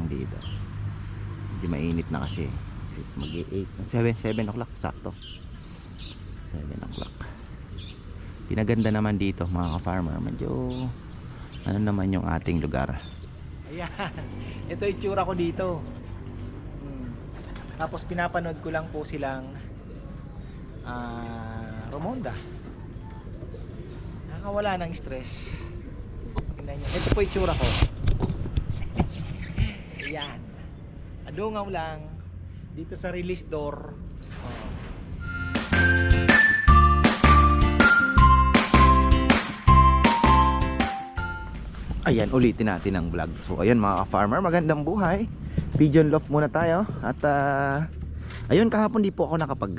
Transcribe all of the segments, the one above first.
lang dito. Hindi mainit na kasi. Mag-8, 7 o'clock sakto. 7 o'clock. Pinaganda naman dito mga ka-farmer. Medyo ano naman yung ating lugar. Ayan. Ito yung tsura ko dito. Tapos pinapanood ko lang po silang Romonda. Nakakawala ng stress. Tingnan nyo. Ito po yung tsura ko. Ayan. Adungaw lang. Dito sa release door. Ayan, ulitin natin ang vlog. So ayun mga ka-farmer, magandang buhay. Pigeon loft muna tayo. At ayun, kahapon di po ako nakapag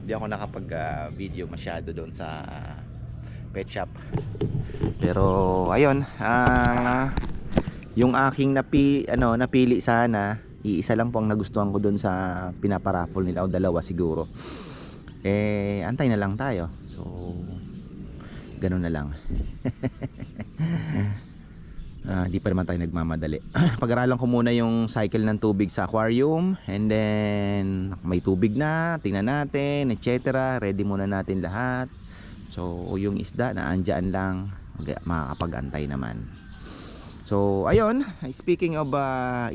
hindi ako nakapag video masyado doon sa pet shop. Pero ayun, yung aking napili sana, iisa lang po ang nagustuhan ko doon sa pinaparaffle nila, o dalawa siguro. Antay na lang tayo. So ganun na lang. Di pa naman tayo nagmamadali. Pag-aralan ko muna yung cycle ng tubig sa aquarium, and then may tubig na, tingnan natin, etc. Ready muna natin lahat. So yung isda na andyan lang, makakapag-antay naman. So ayun, speaking of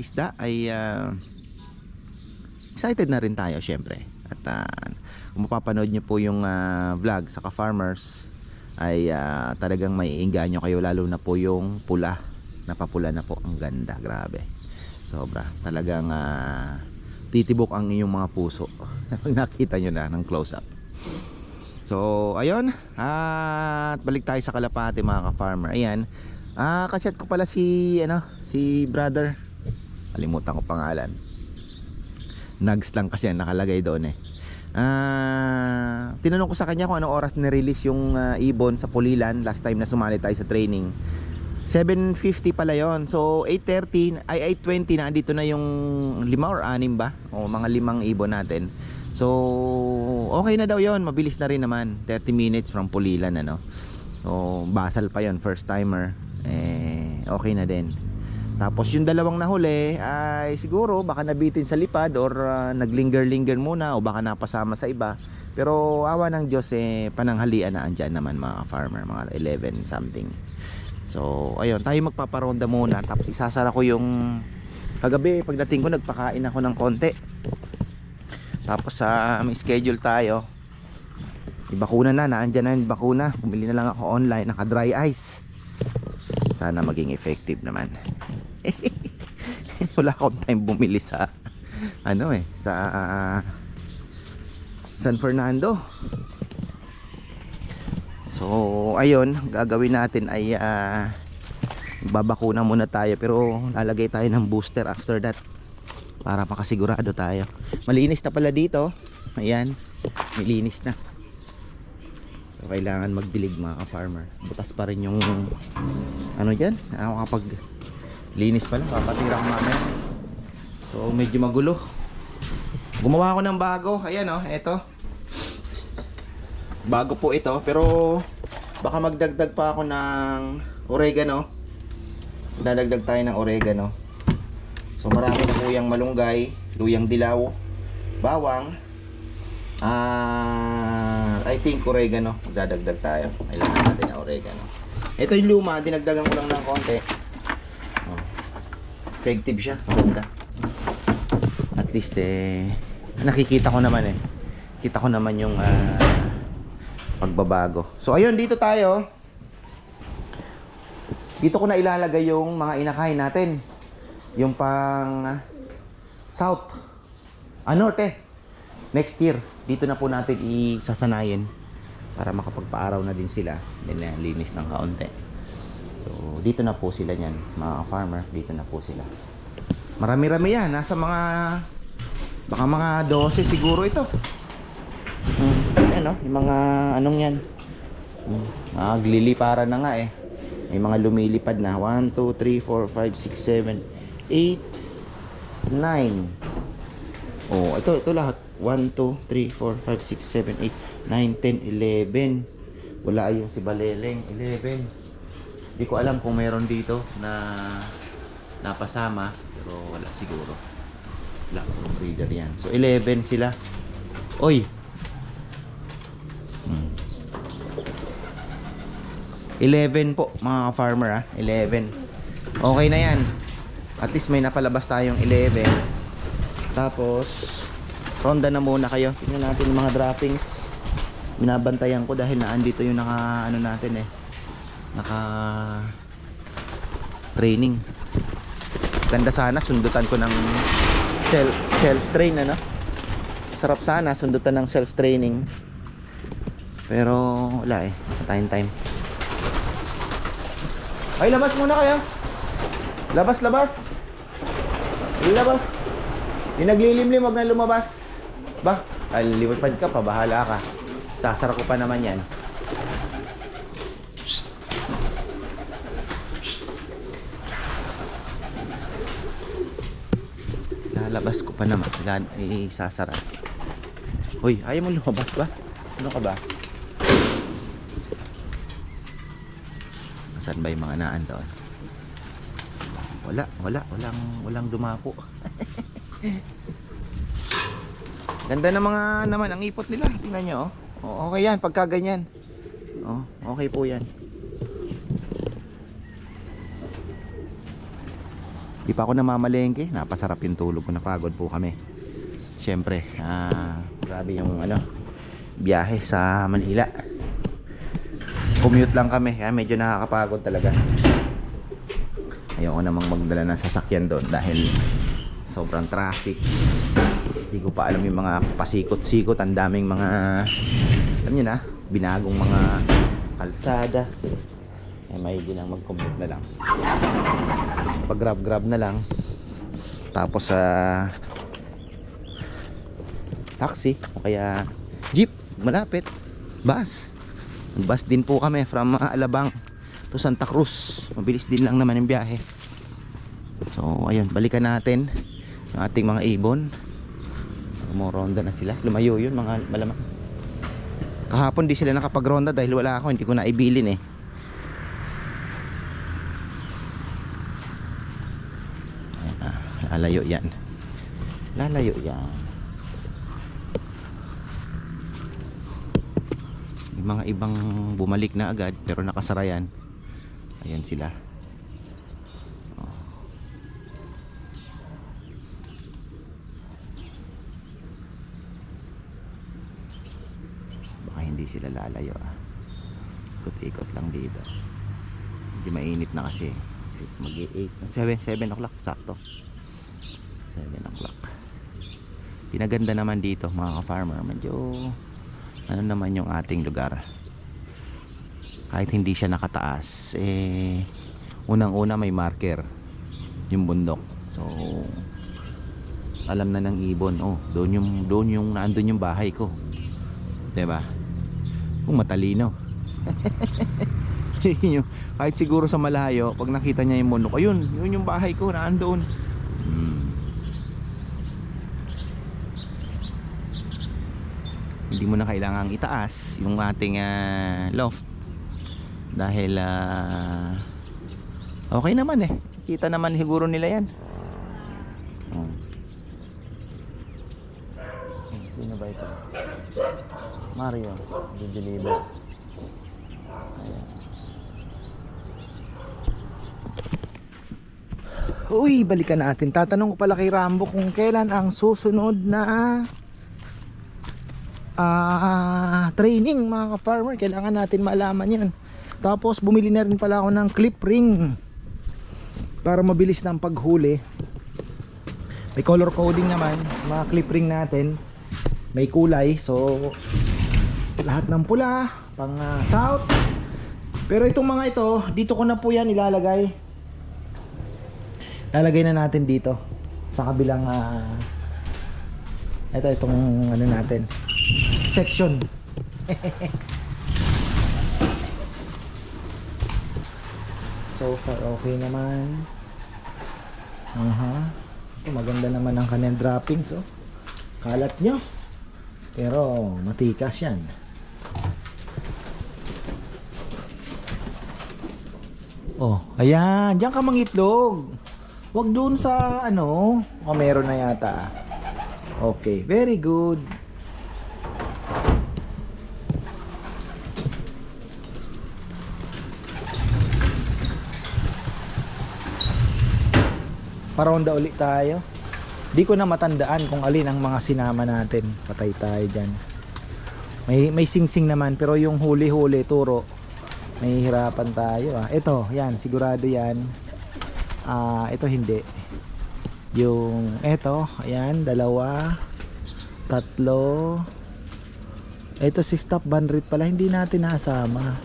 isda, ay excited na rin tayo syempre. At kung mapapanood nyo po yung vlog sa ka-farmers, ay talagang may inganyo kayo, lalo na po yung pula, napapula na po, ang ganda, grabe, sobra, talagang titibok ang inyong mga puso pag nakita nyo na ng close up. So ayun, at balik tayo sa Kalapate mga ka-farmer. Ayan, kachat ko pala si brother, kalimutan ko pangalan, Nugs lang kasi ang nakalagay doon tinanong ko sa kanya kung anong oras ni-release yung ibon sa Pulilan last time na sumali tayo sa training. 7:50 pala yon. So 8:30 ay 8:20 na andito na yung 5 or 6 ba, o mga 5 ibon natin. So okay na daw yon, mabilis na rin naman, 30 minutes from Pulilan So basal pa yon, first timer, okay na din. Tapos yung dalawang nahuli ay siguro baka nabitin sa lipad, or naglinger-linger muna, o baka napasama sa iba. Pero awa ng Diyos, pananghalian na andyan naman mga farmer, mga 11 something. So ayun, tayo magpaparonda muna. Tapos isasara ko yung kagabi, pagdating ko nagpakain ako ng konti. Tapos may schedule tayo, ibakuna na, naandyan na yung bakuna. Bumili na lang ako online, naka dry ice. Sana maging effective naman. Wala akong time bumili sa sa San Fernando. So ayun, gagawin natin ay babakuna muna tayo, pero lalagay tayo ng booster after that para makasigurado tayo. Malinis na pala dito. Ayan, malinis na. So kailangan magdilig mga ka-farmer. Butas pa rin yung dyan. Kapag linis pa lang, papatira ko mamaya. So medyo magulo. Gumawa ako ng bago. Ayan eto. Bago po ito, pero baka magdagdag pa ako ng oregano. Dadagdag tayo ng oregano. So marami na po yung malunggay, luyang dilaw, bawang, I think oregano. Magdadagdag tayo. Kailangan natin ng oregano. Ito yung luma, dinagdagan ko lang ng konti. Effective siya, maganda. At least nakikita ko naman kita ko naman yung pagbabago. So ayun, dito tayo. Dito ko na ilalagay yung mga inakain natin, yung pang south, norte. Next year dito na po natin isasanayin para makapagpaaraw na din sila, then linis ng kaunti. So dito na po sila niyan mga farmer, dito na po sila. Marami-rami yan, nasa mga baka mga 12 siguro ito. Ayan yung mga anong yan, magliliparan na nga may mga lumilipad na. 1, 2, 3, 4, 5, 6, 7, 8, 9. Ito lahat. 1, 2, 3, 4, 5, 6, 7, 8, 9, 10, 11. Wala yung si Baleleng, 11. Hindi ko alam kung meron dito na napasama, pero wala siguro. Wala akong breeder yan. So 11 sila. Oy. 11 po mga farmer 11. Okay na yan. At least may napalabas tayong 11. Tapos ronda na muna kayo. Tingnan natin yung mga droppings. Binabantayan ko dahil naandito yung naka ano natin naka training. Ganda sana sundutan ko ng self train Sarap sana sundutan ng self training. Pero wala time. Ay, labas muna kayo. Labas. Yung naglilimlim, wag na lumabas. Ba? Ay, liwapad ka pa, bahala ka. Sasara ko pa naman yan. Shh. Lalabas ko pa naman. Sasara. Hoy, ayaw mo lumabas ba? Ano ka ba? Saan ba yung mga naan doon? Walang dumapo. Ganda na mga naman ang ipot nila. Tingnan nyo. Oh, okay yan pagka ganyan. Oh, okay po yan. Di pa ako namamalengke. Napasarap yung tulog ko. Napagod po kami. Siyempre, grabe yung biyahe sa Manila. Commute lang kami. Kaya medyo nakakapagod talaga. Ayoko namang magdala ng sasakyan doon dahil sobrang traffic. Hindi ko pa alam yung mga pasikot-sikot. Ang daming mga alam nyo na, binagong mga kalsada. May ginang mag-commute na lang. Pag grab na lang. Tapos taxi o kaya jeep malapit. Bus din po kami from Alabang to Santa Cruz. Mabilis din lang naman yung biyahe. So ayun, balikan natin yung ating mga ibon. Ronda na sila. Lumayo yun mga malamang. Kahapon di sila nakapag-ronda dahil wala ako, hindi ko na ibilin Lalayo yan. Yung mga ibang bumalik na agad pero nakasara yan. Ayan sila. Baka hindi sila lalayo Ikot-ikot lang dito. Hindi mainit na kasi. Mag-8 7 o'clock sakto. 7 o'clock. Pinaganda naman dito mga ka-farmer. Medyo naman yung ating lugar. Kahit hindi siya nakataas, unang-una may marker yung bundok. So alam na ng ibon, doon yung naandun yung bahay ko. 'Di ba? Kung matalino. Kahit siguro sa malayo, pag nakita niya yung bundok, ayun, yun yung bahay ko, naandun. Hindi mo na kailangang itaas yung ating loft dahil okay naman kita naman siguro nila yan. Sino ba ito? Mario di-deliver. Ayan. Uy, balikan natin. Tatanong ko pala kay Rambo kung kailan ang susunod na training mga ka-farmer. Kailangan natin malaman yan. Tapos bumili na rin pala ako ng clip ring para mabilis ng paghuli. May color coding naman mga clip ring natin. May kulay. So lahat ng pula pang south. Pero itong mga ito, dito ko na po yan ilalagay. Lalagay na natin dito sa kabilang itong natin section. So far okay naman. So, maganda naman ang kanyang droppings kalat nyo pero matikas yan. Ayan, diyan ka mangitlog. Wag doon sa ano. Oh, meron na yata. Okay, very good. Paronda ulit tayo. Di ko na matandaan kung alin ang mga sinama natin. Patay tayo dyan. May sing-sing naman, pero yung huli-huli turo, may hirapan tayo ah. Ito, yan, sigurado yan. Ito hindi. Yung ito, ayan, 2, 3. Ito si stop bandrit pala, hindi natin nasama.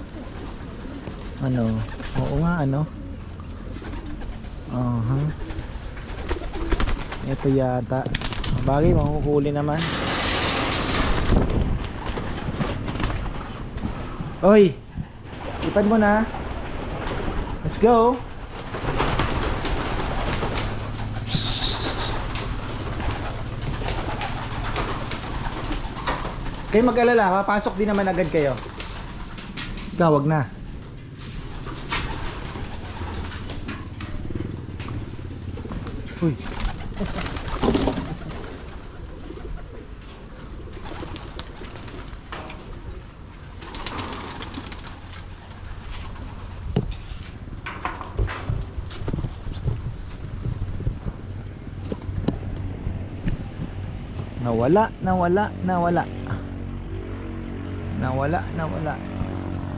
Ano? Oo nga, ano? Ito yata. Bagay, makuhuli naman. Oy! Ipad mo na. Let's go! Kayo mag-alala, papasok din naman agad kayo. Ikaw, wag na. Uy. Nawala.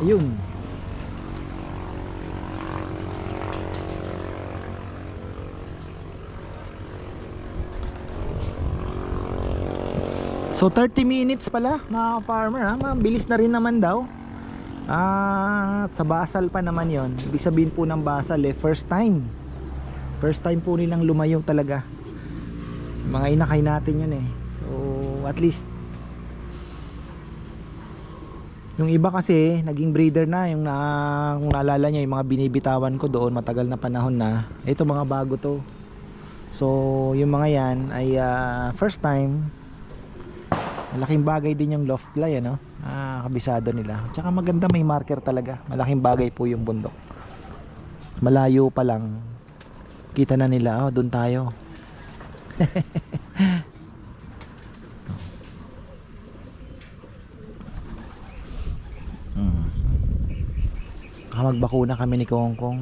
Ayun. So 30 minutes pala mga farmer ha. Mabilis na rin naman daw. Sa basal pa naman yon. Ibig sabihin po ng basal first time po nilang lumayo talaga. Mga inakay natin yun so at least yung iba kasi naging breeder na yung kung naalala nyo yung mga binibitawan ko doon matagal na panahon na. Ito mga bago to. So yung mga yan ay first time. Malaking bagay din yung loft fly kabisado nila. Tsaka maganda, may marker talaga. Malaking bagay po yung bundok. Malayo pa lang kita na nila, doon tayo. Magbakuna kami ni Kongkong.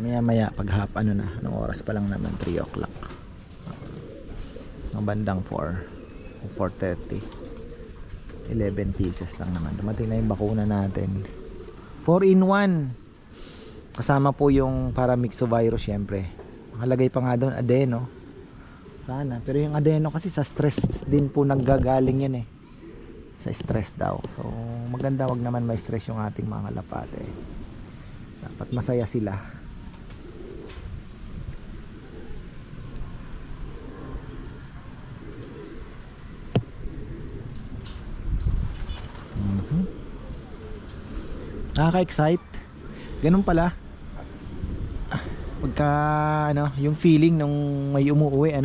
Maya pag anong oras pa lang naman, 3 o'clock. Ang bandang 4:30. 11 pieces lang naman. Dumating na yung bakuna natin. 4-in-1. Kasama po yung paramyxovirus syempre. Nakalagay pa nga doon adeno. Sana. Pero yung adeno kasi sa stress din po naggagaling yun sa stress daw. So maganda wag naman may stress yung ating mga kalapate. Dapat masaya sila. Nakaka-excite. Ganun pala. Pagka yung feeling nung may umuuwi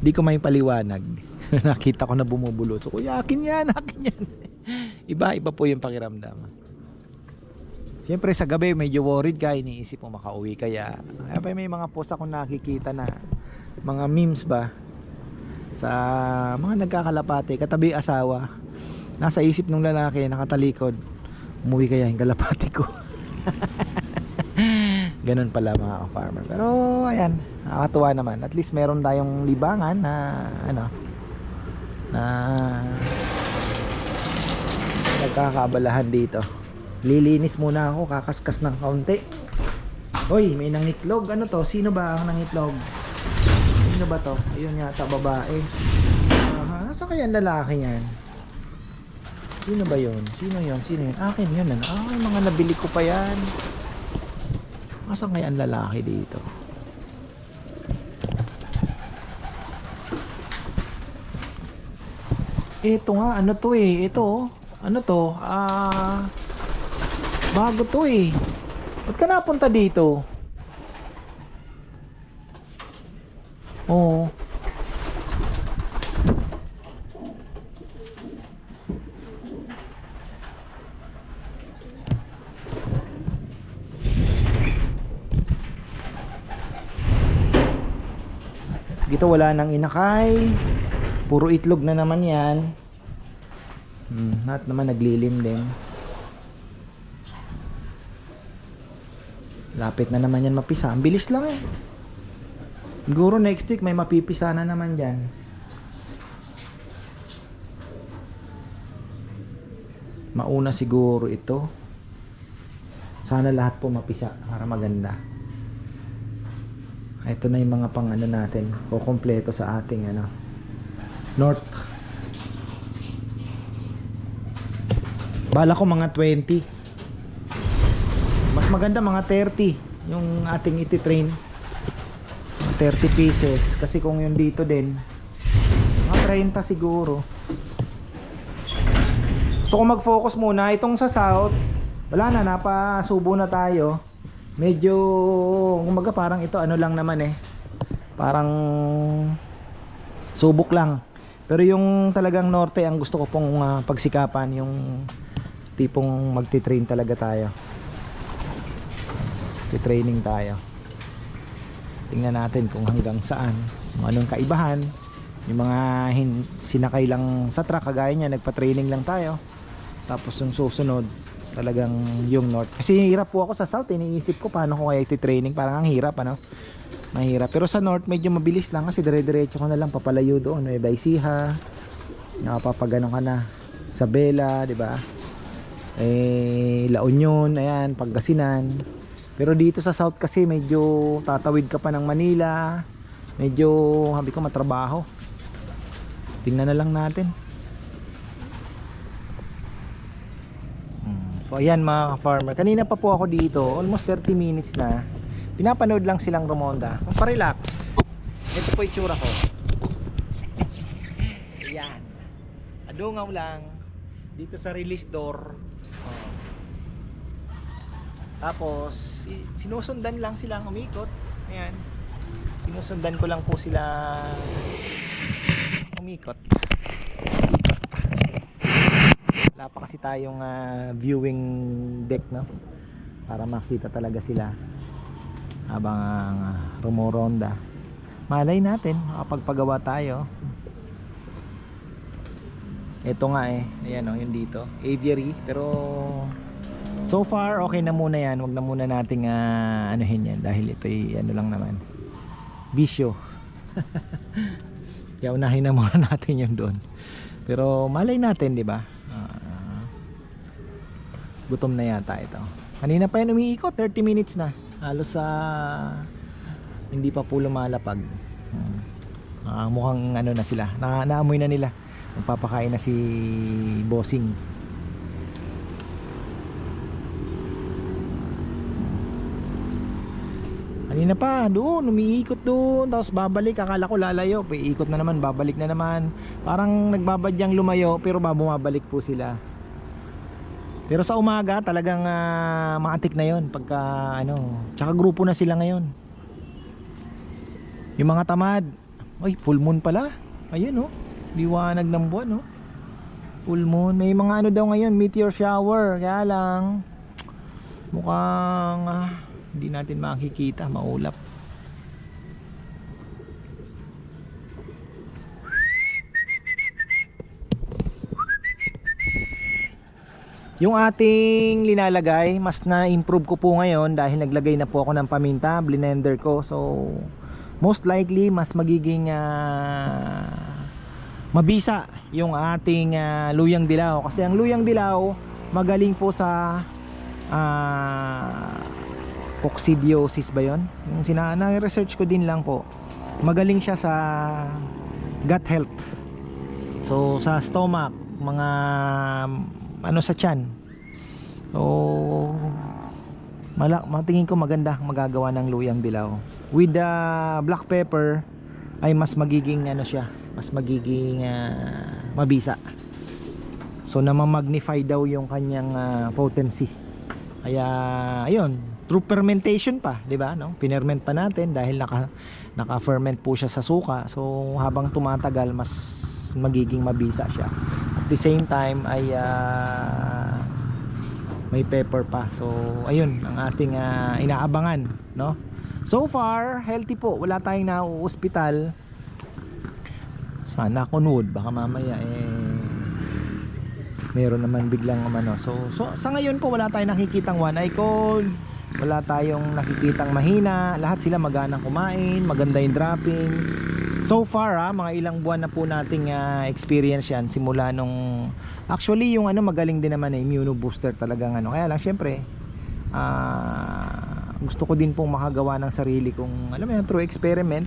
Di ko may paliwanag. Nakita ko na bumubulo. So, akin yan. Iba po yung pakiramdam. Siyempre sa gabi medyo worried ka, iniisip mo makauwi kaya. May mga post akong nakikita na mga memes ba sa mga nagkakalapate, katabi asawa. Nasa isip ng lalaki, nakatalikod, umuwi kaya yung kalapati ko. Ganun pala mga farmer. Pero ayan, nakakatuwa naman. At least meron tayong libangan na nagkakabalahan dito. Lilinis muna ako, kakaskas ng kaunti. Hoy, may nangitlog. Ano to? Sino ba ang nangitlog? Sino ba to? Ayun yata, babae. Nasa kaya ang lalaki yan? Sino ba yun? Sino yun? Akin yun. Mga nabili ko pa yan. Nasaan kaya ang lalaki dito? Ito nga, ito. Ano to? Bago to Ba't ka napunta dito? Oo. Dito wala nang inakay. Puro itlog na naman yan. Lahat naman naglilim din. Lapit na naman yan mapisa. Ang bilis lang eh. Siguro next week may mapipisa na naman dyan. Mauna siguro ito. Sana lahat po mapisa para maganda. Ito na yung mga pang ano natin, kukumpleto sa ating ano, north. Bala ko mga 20. Mas maganda mga 30 yung ating iti-train. Mga 30 pieces kasi kung yung dito din mga 30 siguro. Gusto ko mag-focus muna itong sa south. Wala na, napasubo na tayo. Medyo kumaga parang ito ano lang naman eh. Parang subok lang. Pero yung talagang norte ang gusto ko pong pagsikapan, yung tipong magti-train talaga tayo. Training tayo. Tingnan natin kung hanggang saan, kung anong kaibahan. Yung mga sinakay lang sa truck kagaya niya, nagpa-training lang tayo. Tapos yung susunod talagang yung north. Kasi hirap po ako sa south, iniisip ko paano ko kaya iti-training, parang ang hirap ano. Mahirap. Pero sa north medyo mabilis lang kasi dire-diretso ko na lang papalayo doon, Nueva Ecija. Nakapapagano ka na sa Bela, di ba? La Union, ayan, Pangasinan. Pero dito sa south kasi medyo tatawid ka pa ng Manila. Medyo habi ko matrabaho. Tingnan na lang natin. So ayan mga farmer, kanina pa po ako dito, almost 30 minutes na. Pinapanood lang silang Romonda. Pa-relax. Ito po itsura ko. Ayan. Adungaw lang dito sa release door. Tapos sinusundan lang silang umikot. Ayan. Sinusundan ko lang po sila umikot. Wala pa kasi tayong viewing deck, no? Para makita talaga sila habang rumoronda. Malay natin makapagpagawa tayo. Ito nga eh, ayan o, yung dito aviary, pero so far okay na muna yan. Wag na muna nating anuhin yan dahil ito ay ano lang naman, bisyo. Kaya unahin na muna natin yung doon. Pero malay natin, di ba? Gutom na yata ito. Kanina pa yan umiikot, 30 minutes na. Halos sa hindi pa po lumalapag. Mukhang ano na sila. Naamoy na nila. Magpapakain na si Bossing. Kanina pa doon, umiikot doon, tapos babalik, akala ko lalayo, iikot na naman, babalik na naman. Parang nagbabadyang lumayo pero bumabalik po sila. Pero sa umaga talagang maatik na yon pagka ano, tsaka grupo na sila ngayon. Yung mga tamad, ay full moon pala. Ayun oh, liwanag ng buwan oh. Full moon, may mga ano daw ngayon, meteor shower, kaya lang mukhang hindi natin makikita, maulap. Yung ating linalagay, mas na-improve ko po ngayon dahil naglagay na po ako ng paminta, blender ko. So, most likely, mas magiging mabisa yung ating luyang dilaw. Kasi ang luyang dilaw, magaling po sa coccidiosis ba yun? Yung na-research ko din lang po. Magaling siya sa gut health. So, sa stomach, mga ano sa tiyan. So matingin ko maganda magagawa ng luyang dilaw with the black pepper. Ay mas magiging ano siya, mas magiging mabisa. So namamagnify daw yung kanyang potency. Kaya ayun, through fermentation pa, 'di ba, no? Pinerment pa natin dahil naka-ferment po siya sa suka. So habang tumatagal mas magiging mabisa siya. At the same time ay may pepper pa. So ayun ang ating inaabangan, no? So far healthy po, wala tayong nauospital. Sana on wood, baka mamaya meron naman biglang umano. So sa ngayon po wala tayong nakikitang one eye cold, wala tayong nakikitang mahina, lahat sila maganang kumain, maganda yung droppings. So far mga ilang buwan na po nating experience yan simula nung actually yung magaling din naman immuno booster talagang kaya lang syempre gusto ko din pong makagawa ng sarili kong alam mo yun, through experiment.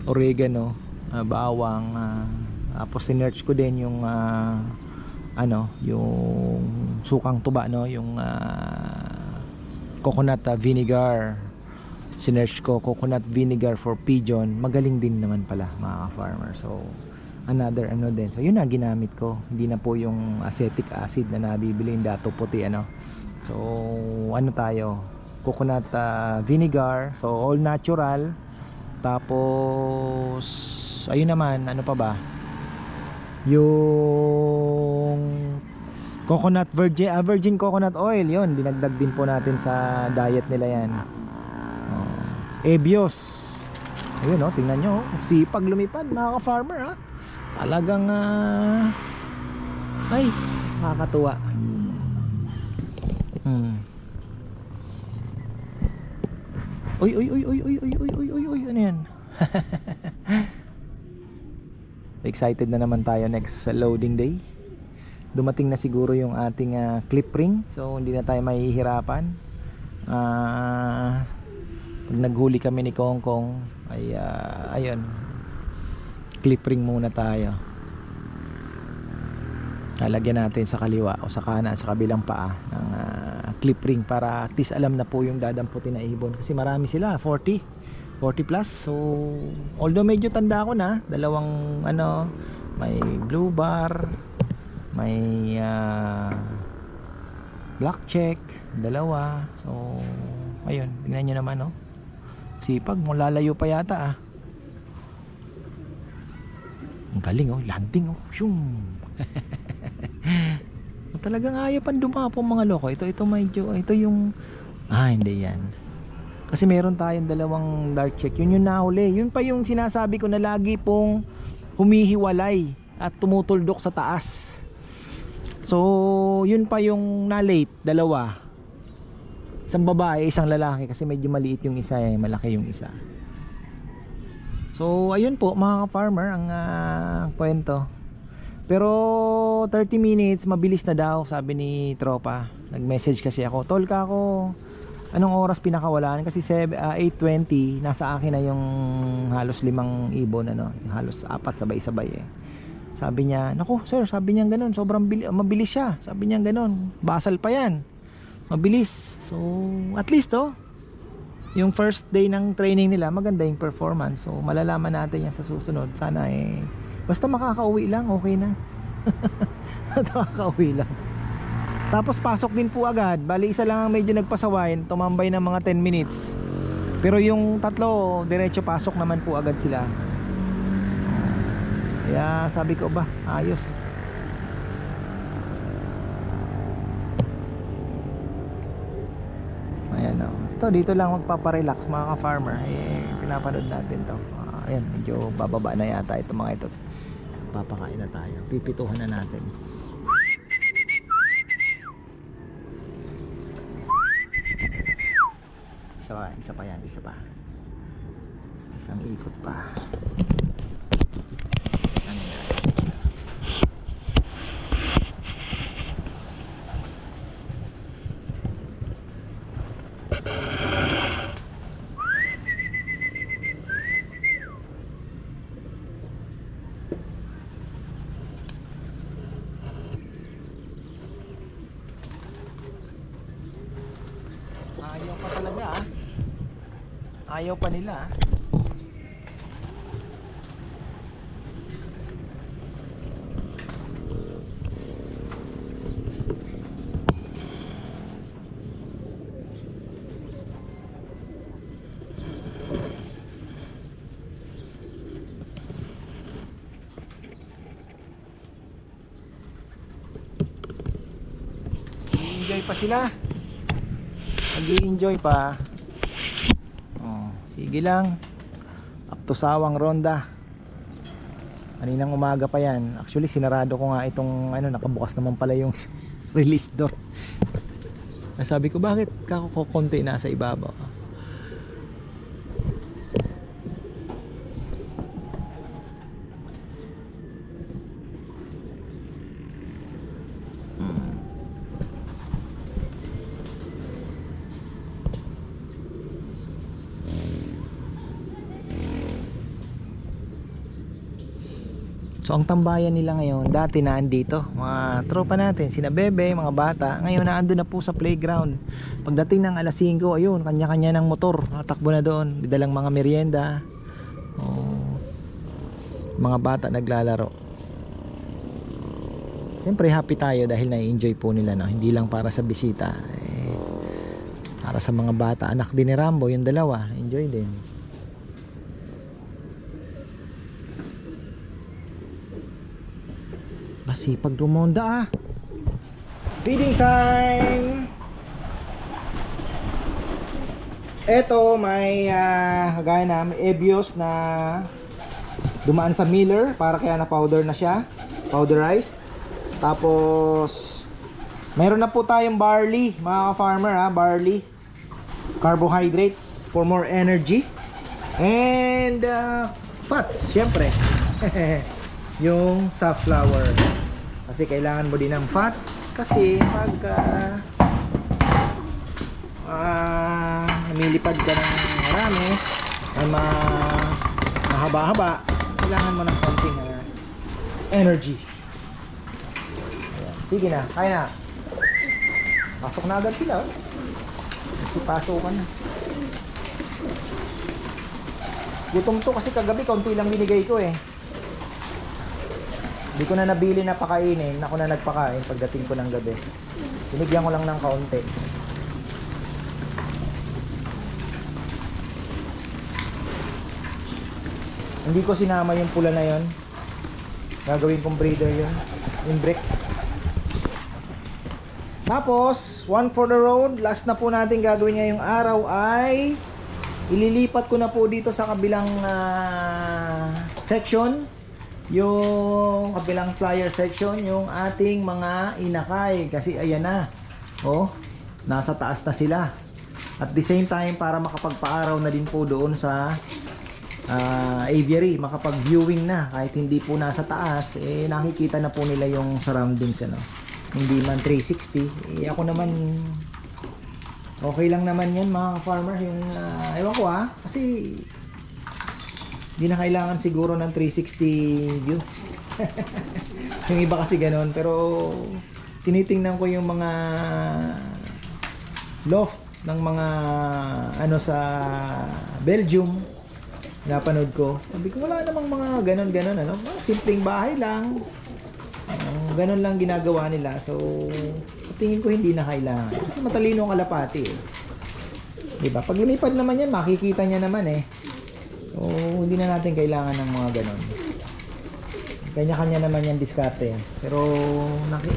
Oregano, bawang, tapos sinearch ko din yung yung sukang tuba, no, yung coconut vinegar. Sinearch ko coconut vinegar for pigeon, magaling din naman pala mga farmer. So another din, so yun na ginamit ko, hindi na po yung acetic acid na nabibili yung dato puti so tayo coconut vinegar, so all natural. Tapos ayun naman, ano pa ba, yung coconut virgin coconut oil, yun dinagdag din po natin sa diet nila yan. Ebios, ayun tingnan nyo, sipag lumipad mga ka-farmer talagang ay nakakatuwa. Uy, ano yan? Excited na naman tayo next loading day. Dumating na siguro yung ating clip ring, so hindi na tayo mahihirapan. Pag naghuli kami ni Kong Kong ay ayun, clip ring muna tayo. Lalagyan natin sa kaliwa o sa kanan, sa kabilang paa ng clip ring para at least alam na po yung dadamputin na ibon, kasi marami sila, 40 plus. So although medyo tanda ko na, dalawang may blue bar, may black check, dalawa. So ayun, tingnan nyo naman sipag, lalayo pa yata ang galing landing shum. Talagang ayaw pang dumapo mga loko. Ito medyo, ito yung hindi yan, kasi meron tayong dalawang dark check, yun yung nahuli. Yun pa yung sinasabi ko na lagi pong humihiwalay at tumutuldok sa taas. So yun pa yung na-late, dalawa, isang babae, isang lalaki, kasi medyo maliit yung isa malaki yung isa. So ayun po mga ka-farmer ang kwento. Pero 30 minutes mabilis na daw, sabi ni tropa. Nag-message kasi ako, tol ka ako, anong oras pinakawalan? Kasi 8:20 nasa akin na yung halos 5 ibon, halos 4 sabay-sabay Sabi niya, naku sir, sabi niya ganoon, sobrang mabilis siya. Sabi niya ganoon, basal pa yan, mabilis. So at least yung first day ng training nila maganda yung performance. So malalaman natin yan sa susunod. Sana basta makakauwi lang, okay na. Makakauwi lang. Tapos pasok din po agad. Bali isa lang ang medyo nagpasawayin, tumambay ng mga 10 minutes. Pero yung tatlo diretso pasok naman po agad sila. Kaya sabi ko ba, ayos. Ayan ito, dito lang magpaparelax mga ka-farmer. Pinapanood natin to. Ayan, medyo bababa na yata ito mga ito. Papakain na tayo, pipituhan na natin. Isa pa yan, isa pa. Isang ikot pa. Ano yan? Ayaw pa talaga ayaw pa nila enjoy pa sila, nag-i-enjoy pa. Sige lang, up to Sawang Ronda. Kaninang umaga pa yan. Actually sinarado ko nga itong ano, nakabukas naman pala yung release door. Sabi ko bakit konti nasa ibabaw. So ang tambayan nila ngayon, dati na andito, mga tropa natin, sina Bebe, mga bata, ngayon naandun na po sa playground. Pagdating ng alas 5, ayun, kanya-kanya ng motor, takbo na doon, dalang mga merienda. Mga bata naglalaro. Siyempre happy tayo dahil na-enjoy po nila, no? Hindi lang para sa bisita, para sa mga bata. Anak din ni Rambo, yung dalawa, enjoy din. Masipag rumonda Feeding time. Eto may kagaya na may Ebios na dumaan sa miller, para kaya na powder na siya, powderized. Tapos mayroon na po tayong barley, mga farmer barley, carbohydrates for more energy, and fats syempre. Yung safflower, kasi kailangan mo din ng fat, kasi pagka namilipad ka ng marami ay mahaba-haba, kailangan mo ng konting energy. Ayan. Sige na, kaya na. Pasok na agad sila. Pasok na. Gutom to kasi kagabi kaunti lang binigay ko Hindi ko na nabili na pakainin. Ako na nagpakain pagdating ko ng gabi. Binigyan ko lang ng kaunti. Hindi ko sinama yung pula na yon. Gagawin kong breeder yun. Yung brick. Tapos, one for the road. Last na po natin gagawin ngayong araw ay ililipat ko na po dito sa kabilang section, yung kabilang flyer section, yung ating mga inakay, kasi ayan na, nasa taas na sila. At the same time, para makapagpaaraw na din po doon sa aviary, makapag-viewing na kahit hindi po nasa taas, nakikita na po nila yung surroundings, hindi man 360. Ako naman okay lang naman yan, mga farmer, yung ewan ko kasi hindi na kailangan siguro ng 360 view. Yung iba kasi ganoon, pero tinitingnan ko yung mga loft ng mga sa Belgium, napanood ko. Sabi ko wala namang mga ganon, mga simpleng bahay lang, ganon lang ginagawa nila. So tingin ko hindi na kailangan, kasi matalino ang kalapati diba? Pag lumipad naman yan, makikita niya naman so hindi na natin kailangan ng mga ganon. Kanya-kanya naman yan diskarte pero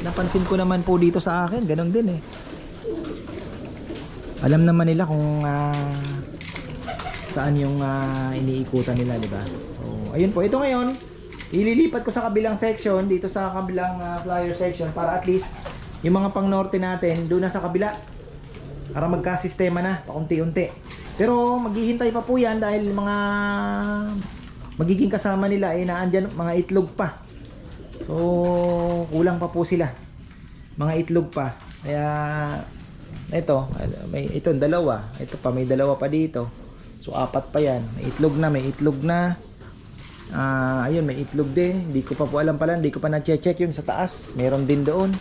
napansin ko naman po dito sa akin ganon din alam naman nila kung saan yung iniikutan nila, diba? So ayun po, ito ngayon ililipat ko sa kabilang section, dito sa kabilang flyer section, para at least yung mga pang norte natin doon na sa kabila, para magka-sistema na paunti-unti. Pero maghihintay pa po yan dahil mga magiging kasama nila naandyan mga itlog pa. So kulang pa po sila, mga itlog pa. Kaya ito dalawa, ito pa, may dalawa pa dito. So apat pa yan, may itlog na. Ayun, may itlog din. Hindi ko pa po alam pala, hindi ko pa na-check yun sa taas. Meron din doon.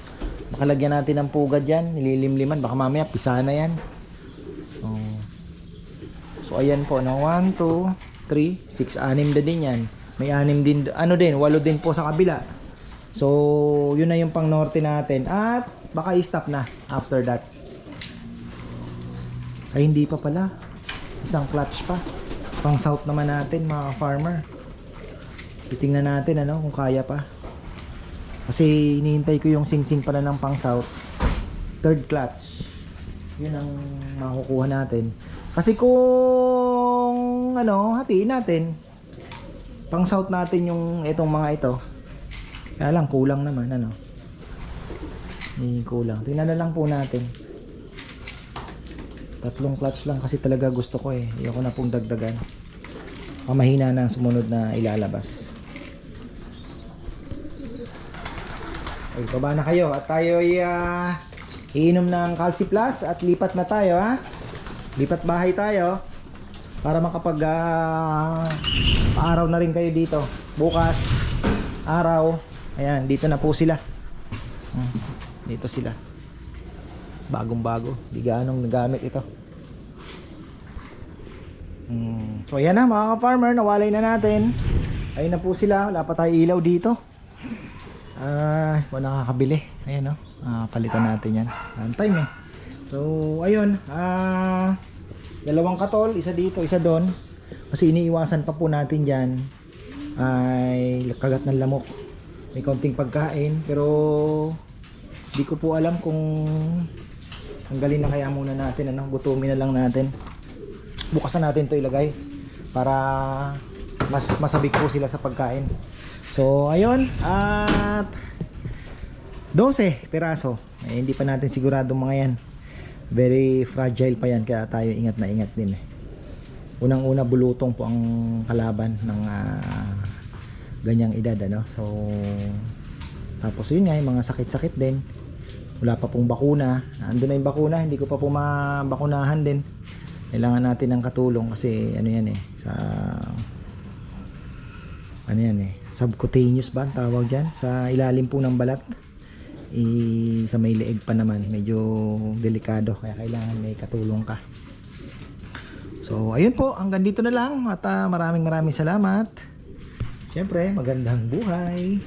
Makalagyan natin ng pugad yan, nililimliman, baka mamaya pisa na yan. So ayan po, 1, 2, 3, 6, 6 na din yan. May 6 din, 8 din po sa kabila. So yun na yung pang norte natin. At baka i-stop na after that. Ay hindi pa pala, isang clutch pa. Pang south naman natin, mga farmer. Titingnan natin kung kaya pa. Kasi hinihintay ko yung sing-sing pala ng pang south. Third clutch. Yun ang makukuha natin. Kasi kung ano, hatiin natin. Pang south natin yung itong mga ito. Kaya lang kulang naman ano. Kulang. Tingnan na lang po natin. 3 clutch lang kasi talaga gusto ko eh. Ayoko na pong dagdagan. Pamahina na ang sumunod na ilalabas. Ay, baba na kayo at tayo ay iinom ng Calci Plus at lipat na tayo ha. Lipat bahay tayo para makapag araw na rin kayo dito. Bukas araw. Ayan, dito na po sila. Dito sila. Bagong bago. Di ganong nagamit ito. So ayan na mga ka-farmer, nawalay na natin. Ayun na po sila. Wala pa tayo ilaw dito. Wala nakakabili. Ayan o. Palitan natin yan. Time eh. So ayun. 2 katol. Isa dito, isa doon. Kasi iniiwasan pa po natin dyan ay kagat ng lamok. May konting pagkain. Pero di ko po alam kung tanggalin na kaya muna natin. Gutumin na lang natin. Bukas na natin to ilagay para mas masabik po sila sa pagkain. So ayun, at 12 piraso. Hindi pa natin sigurado mga yan. Very fragile pa yan kaya tayo ingat na ingat din eh. Unang-una bulutong po ang kalaban ng ganyang edad ano. So tapos yun nga yung mga sakit-sakit din. Wala pa pong bakuna. Andun na yung bakuna, hindi ko pa po mabakunahan din. Kailangan natin ng katulong kasi ano yan eh, sa ano yan eh, subcutaneous ba ang tawag dyan? Sa ilalim po ng balat. Sa may leeg pa naman, medyo delikado kaya kailangan may katulong ka. So ayun po, hanggang dito na lang at maraming salamat. Siyempre, magandang buhay.